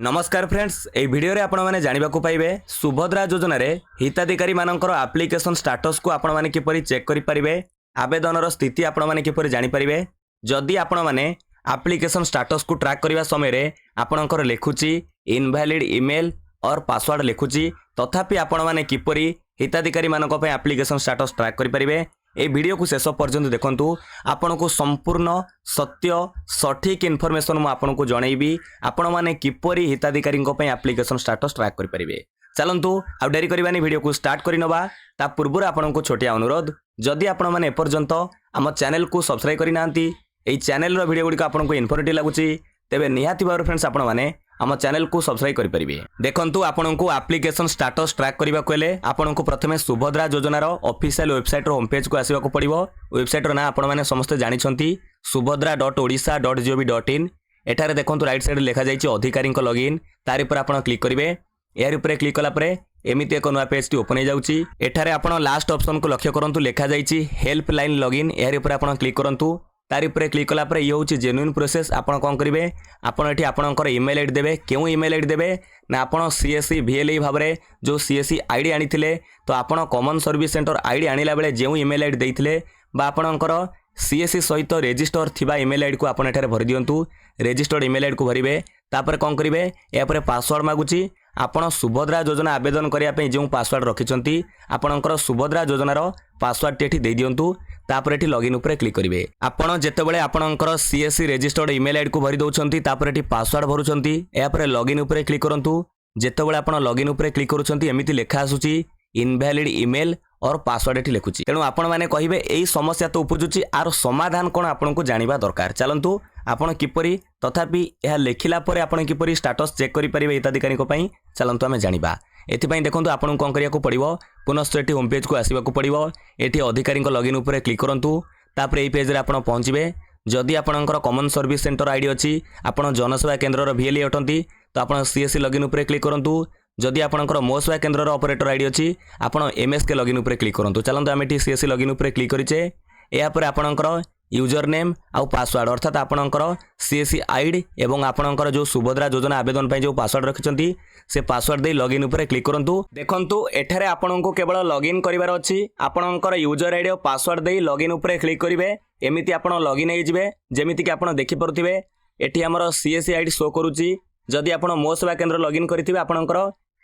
नमस्कार फ्रेंड्स ए वीडियो रे आपण माने जानिबा को पाइबे सुभद्रा योजना रे हिताधिकारी मानकर एप्लिकेशन स्टेटस को आपण माने किपरि चेक करि परिबे आवेदनर स्थिति आपण माने किपरि जानि परिबे जदि आपण माने एप्लिकेशन स्टेटस को ट्रैक करबा समय रे आपणकर लेखुची इनवैलिड ईमेल और पासवर्ड लेखुची तथापि आपण माने किपरि हिताधिकारी मानक पे एप्लिकेशन स्टेटस ट्रैक करि परिबे ए वीडियो को शेष पर्यंत देखंतु आपण को संपूर्ण सत्य सठिक इनफॉरमेशन मु आपण को जणैबी आपण माने किपरि हिताधिकारी को पे एप्लिकेशन स्टेटस ट्रैक करि परिबे। चलंतु आ डेरी करबानी वीडियो को स्टार्ट करि नबा ता पूर्व आपण को छोटिया अनुरोध जदि आपण माने ए पर्यंत हम चैनल को सब्सक्राइब करि नांती ए चैनल रो वीडियो गुडी को आपण को इन्फॉर्मेटिव लागुची तेबे निहाती भाव फ्रेंड्स आपण माने आम चैनल को सब्सक्राइब करि परिबे। देखंतु आपण को एप्लिकेशन स्टेटस ट्रैक करबा कोले आपण को प्रथमे सुभद्रा योजनार ऑफिशियल वेबसाइट रो होम पेज को आसीबा को पड़िबो। वेबसाइट रो ना आपण माने समस्त जानि छंती subhadra.odisha.gov.in एठारे देखंतु राइट साइड लिखा जाइछि अधिकारी को लॉगिन तारि पर आपण क्लिक करिवे। यार ऊपर क्लिक कला परे एमिति एक नया पेज टी ओपन हो जाउछि। एठारे आपण लास्ट ऑप्शन को लक्ष्य करंतु लिखा जाइछि हेल्पलाइन लॉगिन यार ऊपर आपण क्लिक करंतु तारि पर क्लिक कला पर ये होछि जेन्युइन प्रोसेस आपण कोन करिवे आपण एठी आपणकर ईमेल आईडी देबे केउ ईमेल आईडी देबे ना आपण सीएससी VLE भाबरे जो सीएससी आईडी आनिथिले तो आपण कॉमन सर्विस सेंटर आईडी आनिला बेले जेउ ईमेल आईडी देइथिले बा आपणकर सीएससी सहित रजिस्टर थिबा ईमेल आईडी को आपण एठारे भरि दियंतु। रजिस्टर्ड ईमेल आईडी को भरिवे तापर कोन करिवे या पर पासवर्ड मागुची आपण सुभद्रा योजना आवेदन करिया पे जो पासवर्ड रखिचंती आपणकर सुभद्रा योजनार पासवर्ड टी एठी दे दियंतु तापर एठी लॉगिन ऊपर क्लिक करिवे। आपण जेतेबेले आपणकर सीएससी रजिस्टर्ड ईमेल आईडी को भरि दउचंती तापर एठी पासवर्ड भरुचंती या पर लॉगिन ऊपर क्लिक करंतु। जेतेबेले आपण लॉगिन ऊपर क्लिक करूचंती एमिति लेखा आसुची इनवैलिड ईमेल और पासवर्ड एठी लेखुची तेणु आपण माने कहिबे एई समस्या तो उपजुची आर समाधान कोन आपण को जानिबा दरकार। चलंतु आपण किपरि तथापि यह लेखिला परे आपण किपरि स्टेटस चेक करि परिबे हिताधिकारी को पई चलंतु आमे जानिबा। एथिपई देखंतु आपण कोन करिया को पड़िबो पुनश्च एठी होम पेज को आसीबा को पड़िबो। एठी अधिकारी को लॉगिन ऊपर क्लिक करंतु तापर एई पेज रे आपण पहुंचीबे। जदि आपणकर कॉमन सर्विस सेंटर आईडी अछि आपण जनसेवा केंद्र रो VLE अटंती तो आपण सीएससी लॉगिन ऊपर क्लिक करंतु। जदि आपणकर मो सेवा केंद्र रो ऑपरेटर आईडी अछि आपण MSK लॉगिन ऊपर क्लिक करंतु। चलंतु आमे एठी सीएससी लॉगिन ऊपर क्लिक करिचे या पर आपणकर यूजर नेम आउ पासवर्ड अर्थात आपणकर सीएससी आईडी एवं आपणकर जो सुभद्रा योजना आवेदन पई जो पासवर्ड रखिचंती से पासवर्ड दे लॉगिन ऊपर क्लिक करंतु। देखंतु एठारे आपणको केवल लॉगिन करिवार अछि आपणकर यूजर आईडी और पासवर्ड दे लॉगिन ऊपर क्लिक करिवे एमिति आपण लॉगिन हे जिवे जेमिति कि आपण देखि परथिबे एठी हमर सीएससी आईडी शो करूची। जदि आपण मो सेवा केंद्र लॉगिन करथिबे आपणकर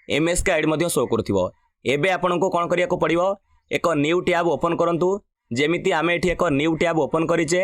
MSK आईडी मध्ये शो करथिबो। एबे आपणको कोन करिया को पड़िबो एक न्यू टैब ओपन करंतु जेमिति आमे एठी एक न्यू टैब ओपन करिचे।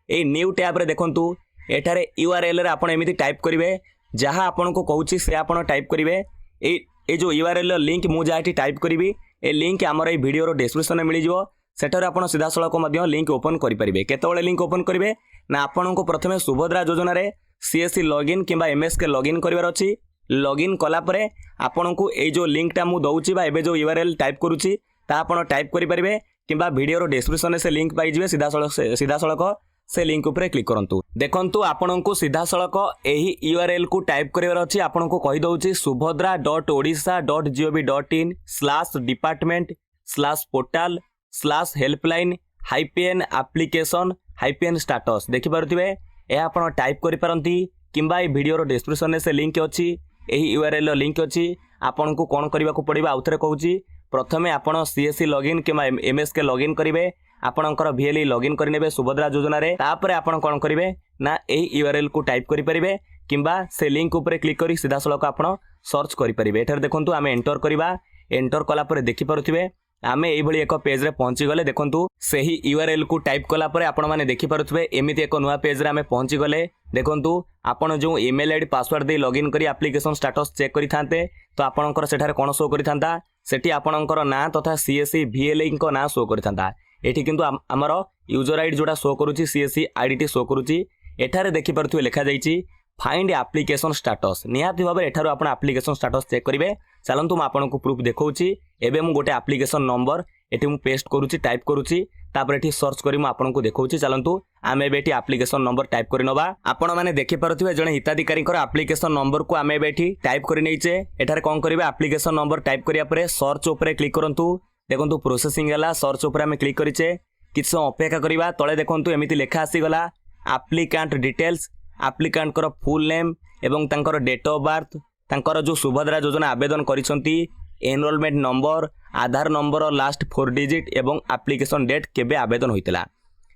ए न्यू टैब रे देखंतु एठारे URL रे आपण एमिति टाइप करिवे जहां आपणको कहूची से आपण टाइप करिवे। ए जो URL लिंक मु जाठी टाइप करिवि ए लिंक हमर ए वीडियो रो डिस्क्रिप्शन में मिलि जिवो सेटर आपण सीधा सळक मध्ये लिंक ओपन करि परिबे। केतोळे लिंक ओपन करिवे ना आपणको प्रथमे सुभद्रा योजना रे सीएससी लॉगिन किबा MSK लॉगिन करिवार अछि। लॉगिन कला परे आपणको ए जो लिंक टा मु दउची बा एबे जो URL टाइप करूची ता आपण टाइप करि परिबे किबा वीडियो रो डिस्क्रिप्शन से लिंक पाई जिवे सीधा सळक से लिंक ऊपर क्लिक करंतु। देखंतु आपणको सीधा सळक एही URL को टाइप करिवार अछि आपणको कहि दउची subhadra.odisha.gov.in/department/portal/helpline-application-status देखि पारुथिबे ए आपण टाइप करि पारंती किबा ए वीडियो रो डिस्क्रिप्शन से लिंक अछि एही URL रो लिंक अछि आपणको कोन करबा को पड़िबा आउथरे कहूची प्रथमे आपण सीएससी लॉगिन किबा MSK लॉगिन करिवे आपणकर VLE लॉगिन करिनेबे सुभद्रा योजना रे तापरे आपण कोन करिवे ना एही URL को टाइप करि परिबे किबा से लिंक ऊपर क्लिक करी सीधा सळक आपण सर्च करि परिबे। एठार देखंतु आमे एंटर करिबा एंटर कला परे देखि पारुथिबे आमे एई भली एक पेज रे पहुंची गले। देखंतु सेही URL को टाइप कला परे आपण माने देखि पारुथिबे एमिति एक नया पेज रे आमे पहुंची गले। देखंतु आपण जो ईमेल आईडी पासवर्ड दे लॉगिन करी एप्लिकेशन स्टेटस चेक करि थांते तो आपणकर सेठारे कोन शो करि थांता सेठी आपणकर ना तथा सीएससी VLE को ना शो करि थांता। एठी किंतु हमर यूजर आईडी जोडा शो करूची सीएससी आईडी टी शो करूची। एठारे देखि पारुथिबे लेखा जाईची फाइंड एप्लिकेशन स्टेटस निहाती भाबे एठारो आपण एप्लिकेशन स्टेटस चेक करिवे। चलंतु म आपनको प्रूफ देखौची एबे मु गोटे एप्लिकेशन नंबर एठी मु पेस्ट करूची टाइप करूची तापर एठी सर्च करी मु आपनको देखौची। चलंतु आमे एबे एठी एप्लिकेशन नंबर टाइप करि नबा। आपण माने देखि पारुथिबे जणे हिताधिकारी कर एप्लिकेशन नंबर को आमे एबे एठी टाइप करि नैचे। एठारे कोन करिवे एप्लिकेशन नंबर टाइप करिया परे सर्च ऊपर क्लिक करंतु। देखंतु प्रोसेसिंग हला सर्च ऊपर आमे क्लिक करिचे किछ अपेक्षा करिवा तळे देखंतु एमिति लेखा आसी गला एप्लिकेंट डिटेल्स आप्लिकांट फुल नेम एवं तांकर डेट ऑफ बर्थ तांकर जो सुभद्रा योजना आवेदन करिसंती एनरोलमेंट नंबर आधार नंबर लास्ट 4 डिजिट एवं एप्लिकेशन डेट केबे आवेदन होइतिला।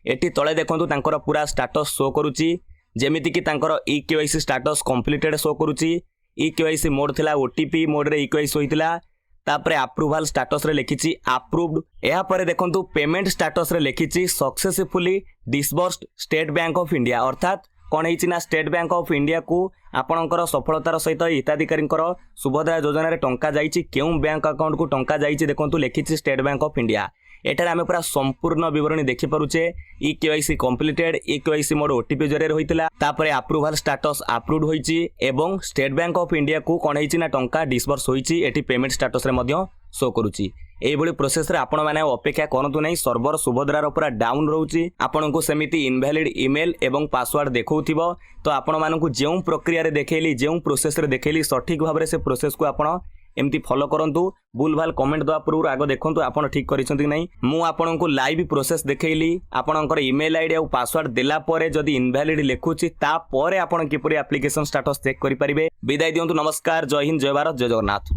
एटी तळे देखंतु तांकर पूरा स्टेटस शो करूची जेमिति कि तांकर ईकेवाईसी स्टेटस कंप्लीटेड शो करूची। ईकेवाईसी मोड थिला ओटीपी मोड रे ईकेवाईसी होइतिला। तापरे अप्रूवल स्टेटस रे लिखिची अप्रूव्ड। एहा परे देखंतु पेमेंट स्टेटस रे लिखिची successfully disbursed State Bank of India. अर्थात कौन होइछि ना स्टेट बैंक ऑफ इंडिया को आपणकर सफलतार सहित हिताधिकारी सुभद्रा योजना रे टंका जाइछि केउं बैंक अकाउंट को टंका जाइछि देखंतु लिखिछि स्टेट बैंक ऑफ इंडिया। एठारे आमे पूरा संपूर्ण विवरणी देखि पारुछे। E KYC completed e KYC mode OTP जरे होइतिला। तापरे अप्रूवल स्टेटस अप्रूव्ड होइछि एवं स्टेट बैंक ऑफ इंडिया को कौन होइछि ना टंका डिसबर्स होइछि। एठी पेमेंट स्टेटस रे मध्य शो करूछि। एइबोली प्रोसेस रे आपण माने अपेक्षा करंतु नै सर्वर सुभद्रा रो पूरा डाउन रहउछि। आपनको सेमिति इनवैलिड ईमेल एवं पासवर्ड देखौथिबो तो आपण मानकु जेउ प्रक्रिया रे देखेली जेउ प्रोसेस रे देखेली सठिक भाव रे से प्रोसेस को आपण एमती फॉलो करंतु। भूल भाल कमेंट दवा पूर्व आगे देखंतु आपण ठीक करिसंती कि नै। मु आपनको लाइव प्रोसेस देखैली आपणकर ईमेल आईडी और पासवर्ड देला परे जदी इनवैलिड लेखुछि ता परे आपण किपरि एप्लिकेशन स्टेटस चेक करि परिबे। विदाय दियंतु। नमस्कार। जय हिंद जय भारत जय जगन्नाथ।